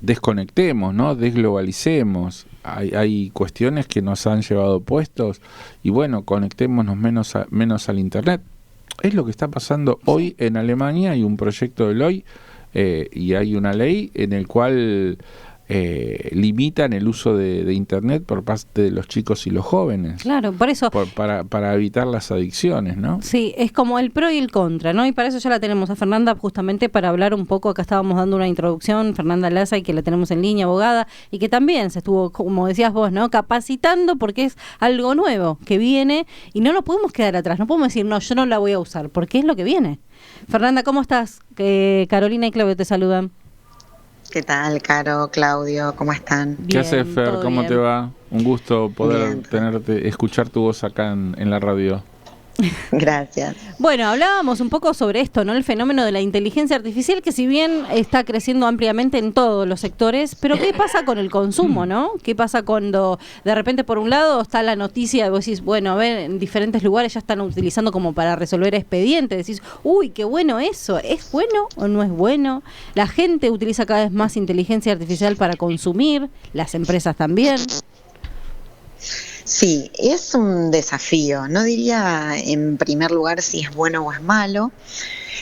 desconectemos, ¿no? Desglobalicemos. Hay cuestiones que nos han llevado puestos y bueno, conectémonos menos al Internet. Es lo que está pasando hoy en Alemania. Hay un proyecto de ley y hay una ley en el cual limitan el uso de Internet por parte de los chicos y los jóvenes. Claro, por eso. Para evitar las adicciones, ¿no? Sí, es como el pro y el contra, ¿no? Y para eso ya la tenemos a Fernanda justamente para hablar un poco. Acá estábamos dando una introducción, Fernanda Laza, y que la tenemos en línea, abogada, y que también se estuvo, como decías vos, ¿no? Capacitando porque es algo nuevo que viene y no nos podemos quedar atrás. No podemos decir, no, yo no la voy a usar, porque es lo que viene. Fernanda, ¿cómo estás? Carolina y Claudio te saludan. ¿Qué tal, Caro, Claudio? ¿Cómo están? ¿Qué haces, Fer? ¿Cómo bien. te va? Un gusto poder Bien. escuchar tu voz acá en la radio. Gracias. Bueno, hablábamos un poco sobre esto, ¿no? El fenómeno de la inteligencia artificial, que si bien está creciendo ampliamente en todos los sectores, pero ¿qué pasa con el consumo, no? ¿Qué pasa cuando de repente por un lado está la noticia, vos decís, bueno, a ver, en diferentes lugares ya están utilizando como para resolver expedientes, decís, uy, qué bueno eso, ¿es bueno o no es bueno? La gente utiliza cada vez más inteligencia artificial para consumir, las empresas también. Sí, es un desafío. No diría en primer lugar si es bueno o es malo.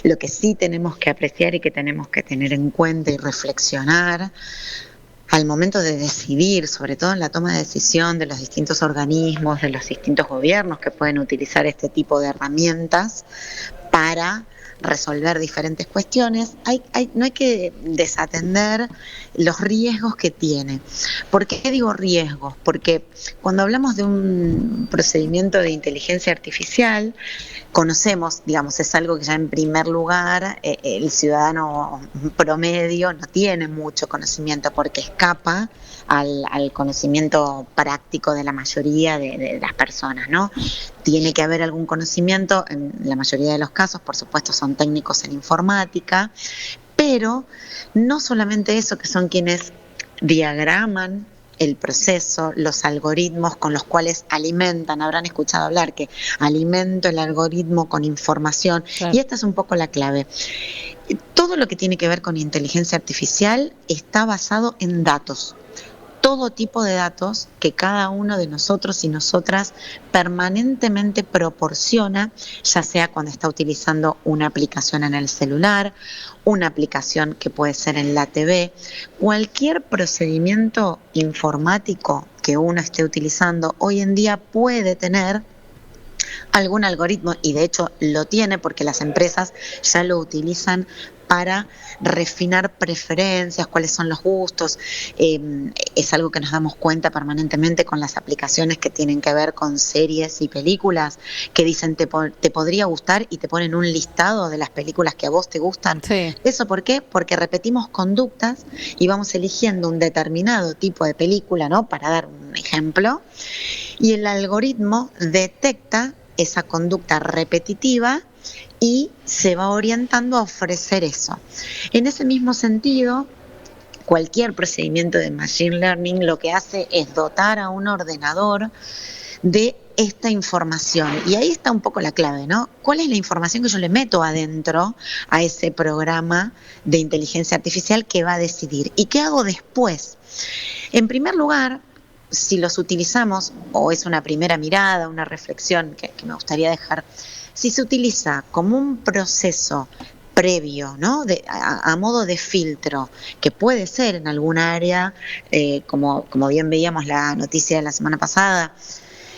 Lo que sí tenemos que apreciar y que tenemos que tener en cuenta y reflexionar al momento de decidir, sobre todo en la toma de decisión de los distintos organismos, de los distintos gobiernos que pueden utilizar este tipo de herramientas para resolver diferentes cuestiones, no hay que desatender los riesgos que tiene. ¿Por qué digo riesgos? Porque cuando hablamos de un procedimiento de inteligencia artificial, conocemos, digamos, es algo que ya en primer lugar el ciudadano promedio no tiene mucho conocimiento porque escapa al conocimiento práctico de la mayoría de las personas, ¿no? Tiene que haber algún conocimiento, en la mayoría de los casos, por supuesto, son técnicos en informática, pero no solamente eso, que son quienes diagraman el proceso, los algoritmos con los cuales alimentan, habrán escuchado hablar que alimento el algoritmo con información, claro. Y esta es un poco la clave. Todo lo que tiene que ver con inteligencia artificial está basado en datos. Todo tipo de datos que cada uno de nosotros y nosotras permanentemente proporciona, ya sea cuando está utilizando una aplicación en el celular, una aplicación que puede ser en la TV, cualquier procedimiento informático que uno esté utilizando hoy en día puede tener algún algoritmo, y de hecho lo tiene porque las empresas ya lo utilizan para refinar preferencias, cuáles son los gustos. Es algo que nos damos cuenta permanentemente con las aplicaciones que tienen que ver con series y películas, que dicen te podría gustar y te ponen un listado de las películas que a vos te gustan. Sí. ¿Eso por qué? Porque repetimos conductas y vamos eligiendo un determinado tipo de película, ¿no? Para dar un ejemplo, y el algoritmo detecta esa conducta repetitiva y se va orientando a ofrecer eso. En ese mismo sentido, cualquier procedimiento de Machine Learning lo que hace es dotar a un ordenador de esta información. Y ahí está un poco la clave, ¿no? ¿Cuál es la información que yo le meto adentro a ese programa de inteligencia artificial que va a decidir? ¿Y qué hago después? En primer lugar, si los utilizamos, o es una primera mirada, una reflexión que me gustaría dejar, si se utiliza como un proceso previo, ¿no? A modo de filtro, que puede ser en alguna área, como bien veíamos la noticia de la semana pasada,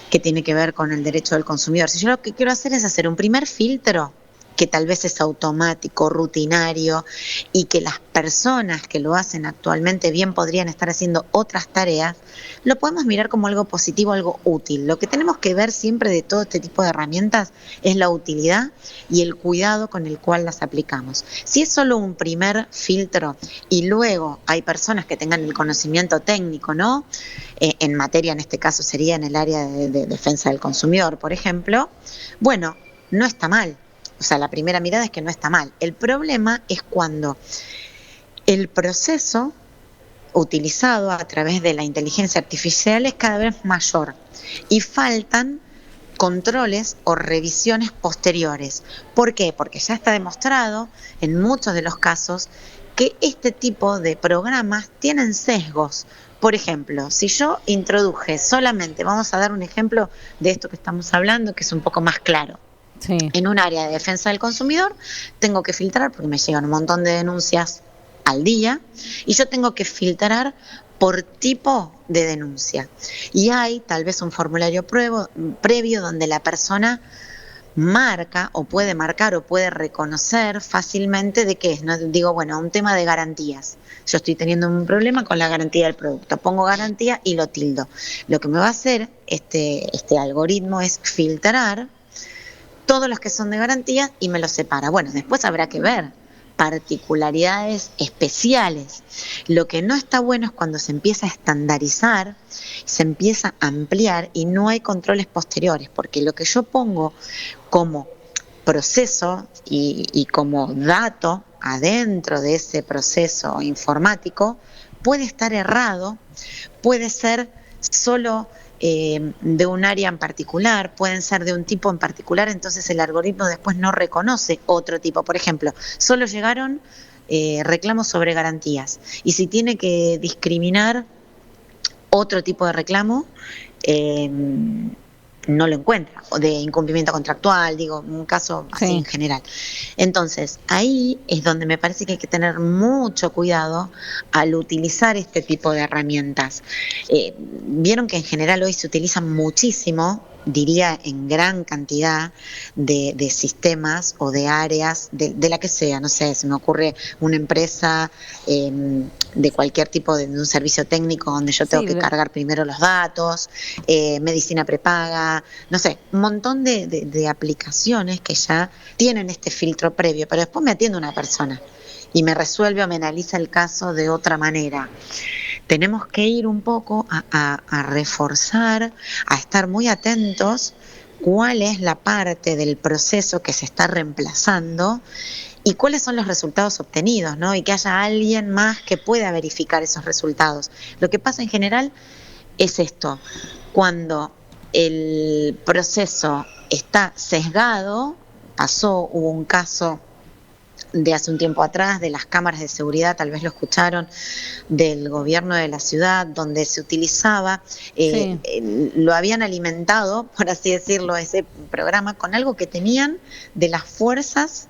que tiene que ver con el derecho del consumidor. Si yo lo que quiero hacer es hacer un primer filtro, que tal vez es automático, rutinario, y que las personas que lo hacen actualmente bien podrían estar haciendo otras tareas, lo podemos mirar como algo positivo, algo útil. Lo que tenemos que ver siempre de todo este tipo de herramientas es la utilidad y el cuidado con el cual las aplicamos. Si es solo un primer filtro y luego hay personas que tengan el conocimiento técnico, ¿no? En materia, en este caso sería en el área de defensa del consumidor, por ejemplo, bueno, no está mal. O sea, la primera mirada es que no está mal. El problema es cuando el proceso utilizado a través de la inteligencia artificial es cada vez mayor y faltan controles o revisiones posteriores. ¿Por qué? Porque ya está demostrado en muchos de los casos que este tipo de programas tienen sesgos. Por ejemplo, si yo introduje solamente, vamos a dar un ejemplo de esto que estamos hablando, que es un poco más claro. Sí. En un área de defensa del consumidor tengo que filtrar, porque me llegan un montón de denuncias al día, y yo tengo que filtrar por tipo de denuncia. Y hay tal vez un formulario previo donde la persona marca o puede marcar o puede reconocer fácilmente de qué es. No digo, bueno, un tema de garantías. Yo estoy teniendo un problema con la garantía del producto. Pongo garantía y lo tildo. Lo que me va a hacer este algoritmo es filtrar todos los que son de garantía y me los separa. Bueno, después habrá que ver particularidades especiales. Lo que no está bueno es cuando se empieza a estandarizar, se empieza a ampliar y no hay controles posteriores, porque lo que yo pongo como proceso y como dato adentro de ese proceso informático puede estar errado, puede ser solo de un área en particular, pueden ser de un tipo en particular, entonces el algoritmo después no reconoce otro tipo. Por ejemplo, solo llegaron reclamos sobre garantías, y si tiene que discriminar otro tipo de reclamo, no lo encuentra, o de incumplimiento contractual, digo, un caso así en general. Entonces, ahí es donde me parece que hay que tener mucho cuidado al utilizar este tipo de herramientas. Vieron que en general hoy se utilizan muchísimo, diría en gran cantidad, de sistemas o de áreas, de la que sea, no sé, se me ocurre una empresa de cualquier tipo de un servicio técnico donde yo tengo que cargar primero los datos, medicina prepaga, no sé, un montón de aplicaciones que ya tienen este filtro previo, pero después me atiende una persona y me resuelve o me analiza el caso de otra manera. Tenemos que ir un poco a reforzar, a estar muy atentos cuál es la parte del proceso que se está reemplazando y cuáles son los resultados obtenidos, ¿no? Y que haya alguien más que pueda verificar esos resultados. Lo que pasa en general es esto: cuando el proceso está sesgado, hubo un caso de hace un tiempo atrás, de las cámaras de seguridad, tal vez lo escucharon, del gobierno de la ciudad, donde se utilizaba, lo habían alimentado, por así decirlo, ese programa, con algo que tenían de las fuerzas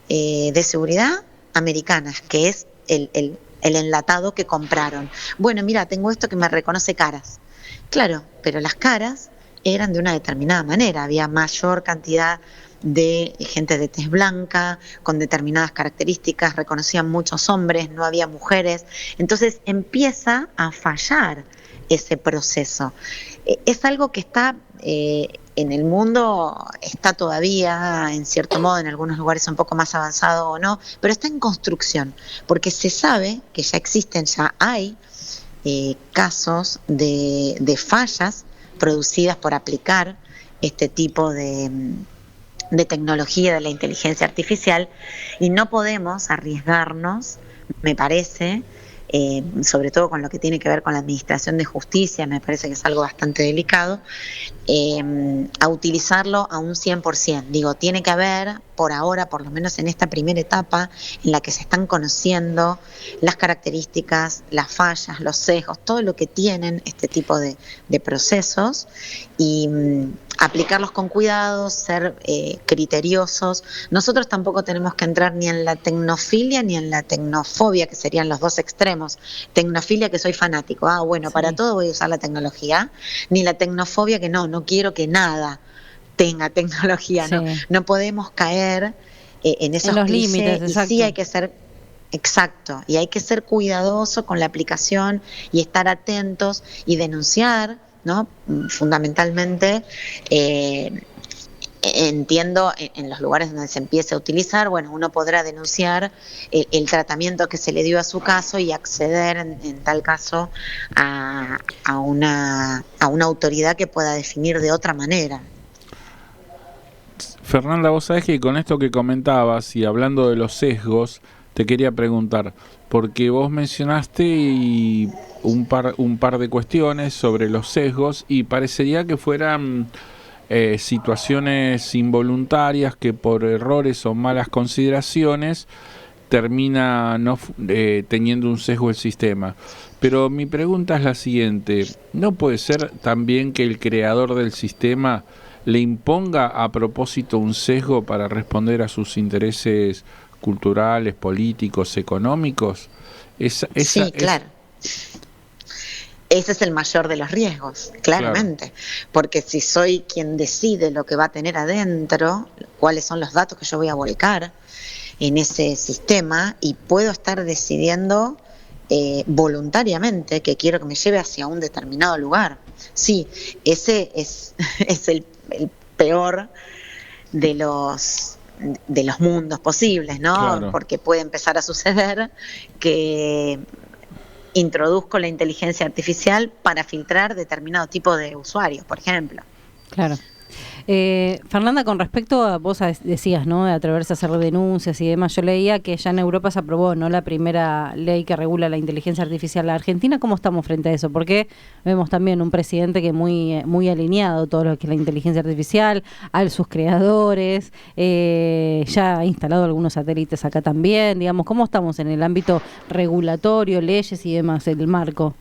de seguridad americanas, que es el enlatado que compraron. Bueno, mira, tengo esto que me reconoce caras. Claro, pero las caras eran de una determinada manera, había mayor cantidad de gente de tez blanca, con determinadas características, reconocían muchos hombres, no había mujeres. Entonces empieza a fallar ese proceso. Es algo que está en el mundo, está todavía, en cierto modo, en algunos lugares un poco más avanzado o no, pero está en construcción, porque se sabe que ya existen, ya hay casos de fallas producidas por aplicar este tipo de tecnología de la inteligencia artificial, y no podemos arriesgarnos, me parece, sobre todo con lo que tiene que ver con la administración de justicia, me parece que es algo bastante delicado, a utilizarlo a un 100%. Digo, tiene que haber, por ahora, por lo menos en esta primera etapa, en la que se están conociendo las características, las fallas, los sesgos, todo lo que tienen este tipo de procesos, y aplicarlos con cuidado, ser criteriosos. Nosotros tampoco tenemos que entrar ni en la tecnofilia ni en la tecnofobia, que serían los dos extremos. Tecnofilia, que soy fanático, para todo voy a usar la tecnología, ni la tecnofobia, que no quiero que nada tenga tecnología. No podemos caer en esos los clichés, límites, y exacto. sí hay que ser exacto, y hay que ser cuidadoso con la aplicación y estar atentos y denunciar, ¿no? Fundamentalmente, entiendo en los lugares donde se empiece a utilizar, bueno, uno podrá denunciar el tratamiento que se le dio a su caso y acceder en tal caso a una autoridad que pueda definir de otra manera. Fernanda, vos sabés que con esto que comentabas y hablando de los sesgos, te quería preguntar, porque vos mencionaste un par de cuestiones sobre los sesgos y parecería que fueran situaciones involuntarias que por errores o malas consideraciones termina teniendo un sesgo el sistema. Pero mi pregunta es la siguiente: ¿no puede ser también que el creador del sistema le imponga a propósito un sesgo para responder a sus intereses culturales, políticos, económicos? Sí, claro. Ese es el mayor de los riesgos, claramente, claro. Porque si soy quien decide lo que va a tener adentro, cuáles son los datos que yo voy a volcar en ese sistema, y puedo estar decidiendo voluntariamente que quiero que me lleve hacia un determinado lugar. Sí, ese es el peor de los mundos posibles, ¿no? Claro. Porque puede empezar a suceder que introduzco la inteligencia artificial para filtrar determinado tipo de usuarios, por ejemplo. Claro. Fernanda, con respecto a, vos decías, ¿no?, de atreverse a hacer denuncias y demás, yo leía que ya en Europa se aprobó, ¿no?, la primera ley que regula la inteligencia artificial. ¿La Argentina cómo estamos frente a eso? Porque vemos también un presidente que muy alineado a todo lo que es la inteligencia artificial, a sus creadores, ya ha instalado algunos satélites acá también, digamos, ¿cómo estamos en el ámbito regulatorio, leyes y demás, el marco?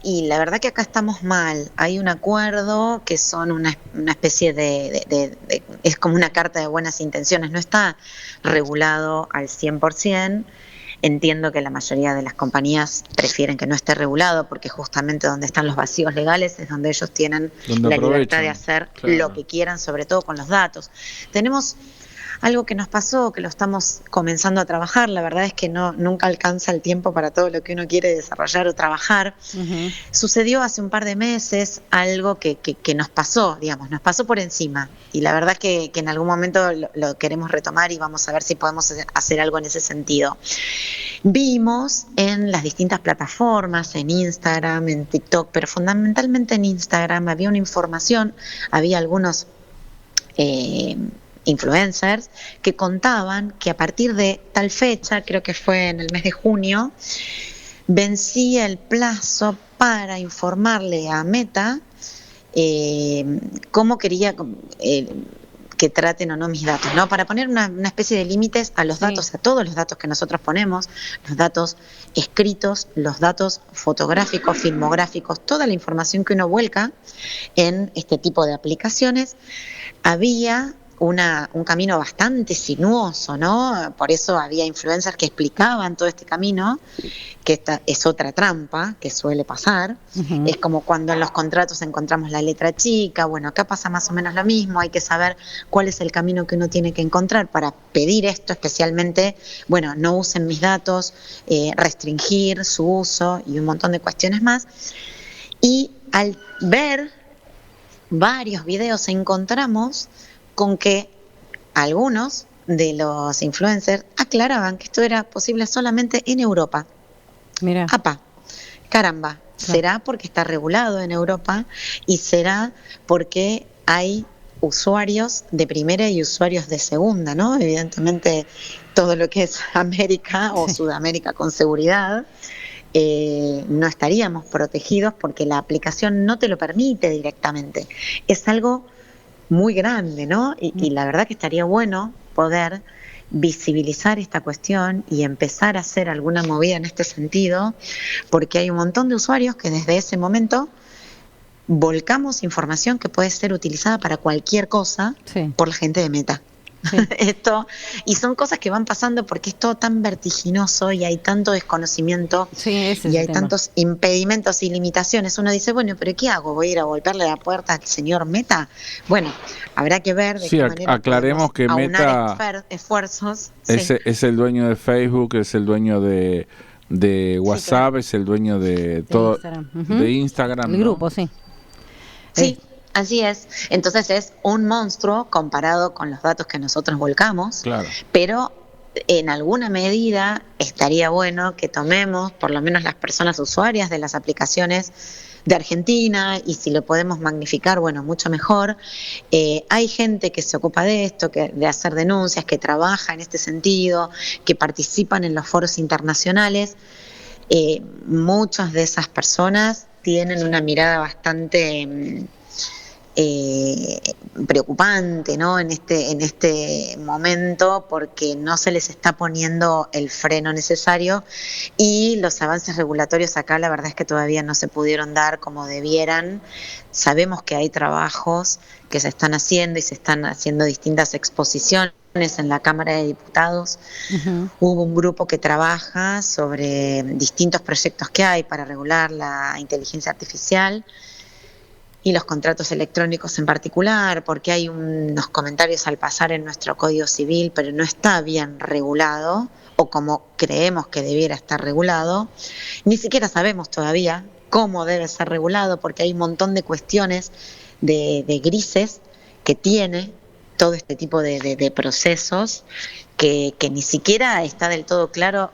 Y la verdad que acá estamos mal. Hay un acuerdo que son una especie es como una carta de buenas intenciones. No está regulado al 100%. Entiendo que la mayoría de las compañías prefieren que no esté regulado, porque justamente donde están los vacíos legales es donde ellos tienen la libertad de hacer, claro, lo que quieran, sobre todo con los datos. Tenemos algo que nos pasó, que lo estamos comenzando a trabajar. La verdad es que nunca alcanza el tiempo para todo lo que uno quiere desarrollar o trabajar. Uh-huh. Sucedió hace un par de meses algo que nos pasó, digamos, nos pasó por encima. Y la verdad que en algún momento lo queremos retomar y vamos a ver si podemos hacer algo en ese sentido. Vimos en las distintas plataformas, en Instagram, en TikTok, pero fundamentalmente en Instagram, había una información, había algunos influencers que contaban que a partir de tal fecha, creo que fue en el mes de junio, vencía el plazo para informarle a Meta cómo quería que traten o no mis datos, ¿no? Para poner una especie de límites a los datos, sí, a todos los datos que nosotros ponemos, los datos escritos, los datos fotográficos, filmográficos, toda la información que uno vuelca en este tipo de aplicaciones. Había un camino bastante sinuoso, ¿no? Por eso había influencers que explicaban todo este camino, que esta es otra trampa que suele pasar. Uh-huh. Es como cuando en los contratos encontramos la letra chica. Bueno, acá pasa más o menos lo mismo. Hay que saber cuál es el camino que uno tiene que encontrar para pedir esto, especialmente, bueno, no usen mis datos, restringir su uso y un montón de cuestiones más. Y al ver varios videos encontramos con que algunos de los influencers aclaraban que esto era posible solamente en Europa. Mira. ¡Apa! Caramba, ¿será porque está regulado en Europa y será porque hay usuarios de primera y usuarios de segunda, ¿no? Evidentemente todo lo que es América o Sudamérica con seguridad, no estaríamos protegidos porque la aplicación no te lo permite directamente. Es algo muy grande, ¿no? Y la verdad que estaría bueno poder visibilizar esta cuestión y empezar a hacer alguna movida en este sentido, porque hay un montón de usuarios que desde ese momento volcamos información que puede ser utilizada para cualquier cosa, sí, por la gente de Meta. Sí. Y son cosas que van pasando porque es todo tan vertiginoso y hay tanto desconocimiento, sí, y hay tantos impedimentos y limitaciones. Uno dice, bueno, ¿pero qué hago? ¿Voy a ir a golpearle la puerta al señor Meta? Bueno, habrá que ver de qué manera aclaremos que Meta esfuerzos. Es el dueño de Facebook, es el dueño de WhatsApp, sí, claro, es el dueño de todo, Instagram. Uh-huh. De Instagram, el grupo, sí. Sí. Así es, entonces es un monstruo comparado con los datos que nosotros volcamos, claro, pero en alguna medida estaría bueno que tomemos, por lo menos las personas usuarias de las aplicaciones de Argentina, y si lo podemos magnificar, bueno, mucho mejor. Hay gente que se ocupa de esto, de hacer denuncias, que trabaja en este sentido, que participan en los foros internacionales. Muchas de esas personas tienen una mirada bastante preocupante, ¿no? En este momento, porque no se les está poniendo el freno necesario y los avances regulatorios acá la verdad es que todavía no se pudieron dar como debieran. Sabemos que hay trabajos que se están haciendo y se están haciendo distintas exposiciones en la Cámara de Diputados. Uh-huh. Hubo un grupo que trabaja sobre distintos proyectos que hay para regular la inteligencia artificial y los contratos electrónicos en particular, porque hay unos comentarios al pasar en nuestro Código Civil, pero no está bien regulado, o como creemos que debiera estar regulado. Ni siquiera sabemos todavía cómo debe ser regulado, porque hay un montón de cuestiones de grises que tiene todo este tipo de procesos, que ni siquiera está del todo claro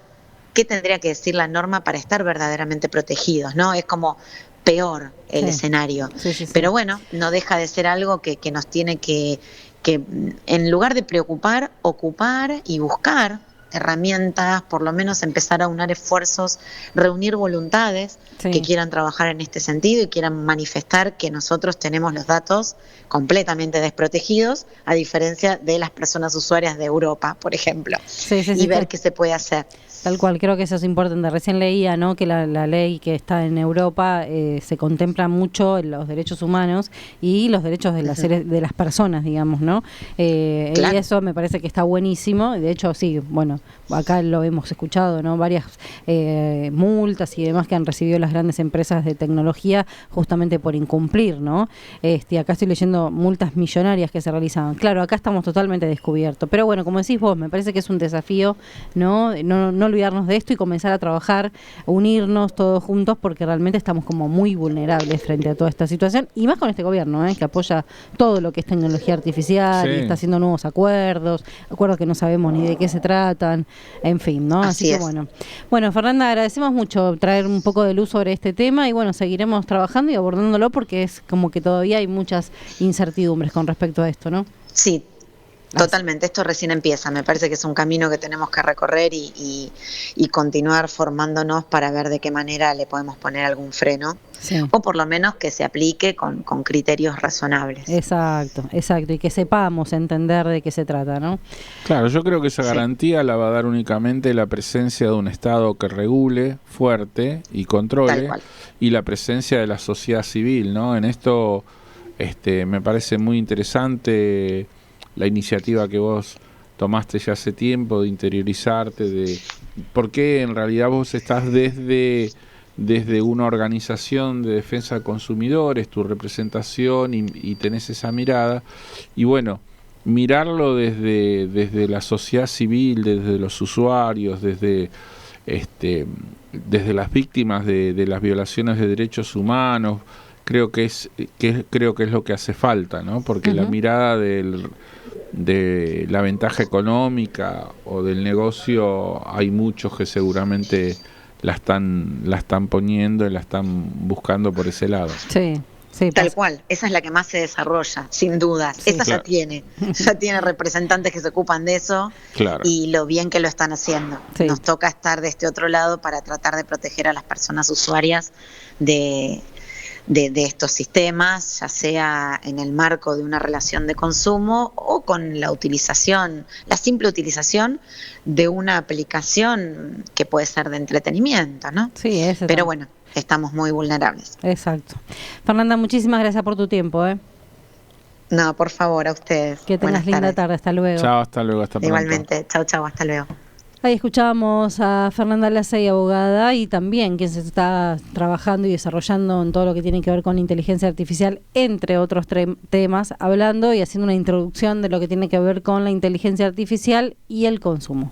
qué tendría que decir la norma para estar verdaderamente protegidos, ¿no? Es como peor el escenario. Sí. Pero bueno, no deja de ser algo que nos tiene que en lugar de preocupar, ocupar y buscar herramientas, por lo menos empezar a unar esfuerzos, reunir voluntades que quieran trabajar en este sentido y quieran manifestar que nosotros tenemos los datos completamente desprotegidos, a diferencia de las personas usuarias de Europa, por ejemplo, y ver qué se puede hacer. Tal cual, creo que eso es importante. Recién leía, ¿no?, que la ley que está en Europa se contempla mucho en los derechos humanos y los derechos de las personas, digamos, ¿no? Claro. Y eso me parece que está buenísimo. De hecho, sí, bueno, acá lo hemos escuchado, ¿no? Varias multas y demás que han recibido las grandes empresas de tecnología justamente por incumplir, ¿no? Acá estoy leyendo multas millonarias que se realizaban. Claro, acá estamos totalmente descubiertos. Pero bueno, como decís vos, me parece que es un desafío, ¿no? No olvidarnos de esto y comenzar a trabajar, unirnos todos juntos, porque realmente estamos como muy vulnerables frente a toda esta situación, y más con este gobierno, que apoya todo lo que es tecnología artificial y está haciendo nuevos acuerdos que no sabemos ni de qué se tratan, en fin, ¿no? Así que bueno, Fernanda, agradecemos mucho traer un poco de luz sobre este tema y bueno, seguiremos trabajando y abordándolo porque es como que todavía hay muchas incertidumbres con respecto a esto, ¿no? Sí. Totalmente, esto recién empieza, me parece que es un camino que tenemos que recorrer y continuar formándonos para ver de qué manera le podemos poner algún freno, o por lo menos que se aplique con criterios razonables. Exacto, y que sepamos entender de qué se trata, ¿no? Claro, yo creo que esa garantía la va a dar únicamente la presencia de un Estado que regule fuerte y controle, y la presencia de la sociedad civil, ¿no? En esto me parece muy interesante la iniciativa que vos tomaste ya hace tiempo de interiorizarte, de por qué en realidad vos estás desde una organización de defensa de consumidores, tu representación y tenés esa mirada, y bueno, mirarlo desde la sociedad civil, desde los usuarios, desde las víctimas de las violaciones de derechos humanos, creo que es lo que hace falta, ¿no? Porque la mirada de la ventaja económica o del negocio, hay muchos que seguramente la están poniendo y la están buscando por ese lado. Sí, tal cual, esa es la que más se desarrolla, sin dudas. Esa ya tiene representantes que se ocupan de eso, y lo bien que lo están haciendo. Nos toca estar de este otro lado para tratar de proteger a las personas usuarias de estos sistemas, ya sea en el marco de una relación de consumo o con la simple utilización de una aplicación que puede ser de entretenimiento, ¿no? Sí, pero bueno, estamos muy vulnerables. Exacto. Fernanda, muchísimas gracias por tu tiempo, No, por favor, a ustedes. Que tengas linda tarde, hasta luego. Chao, hasta luego, hasta pronto. Igualmente, chao, hasta luego. Ahí escuchábamos a Fernanda Lacey, abogada, y también quien se está trabajando y desarrollando en todo lo que tiene que ver con inteligencia artificial, entre otros temas, hablando y haciendo una introducción de lo que tiene que ver con la inteligencia artificial y el consumo.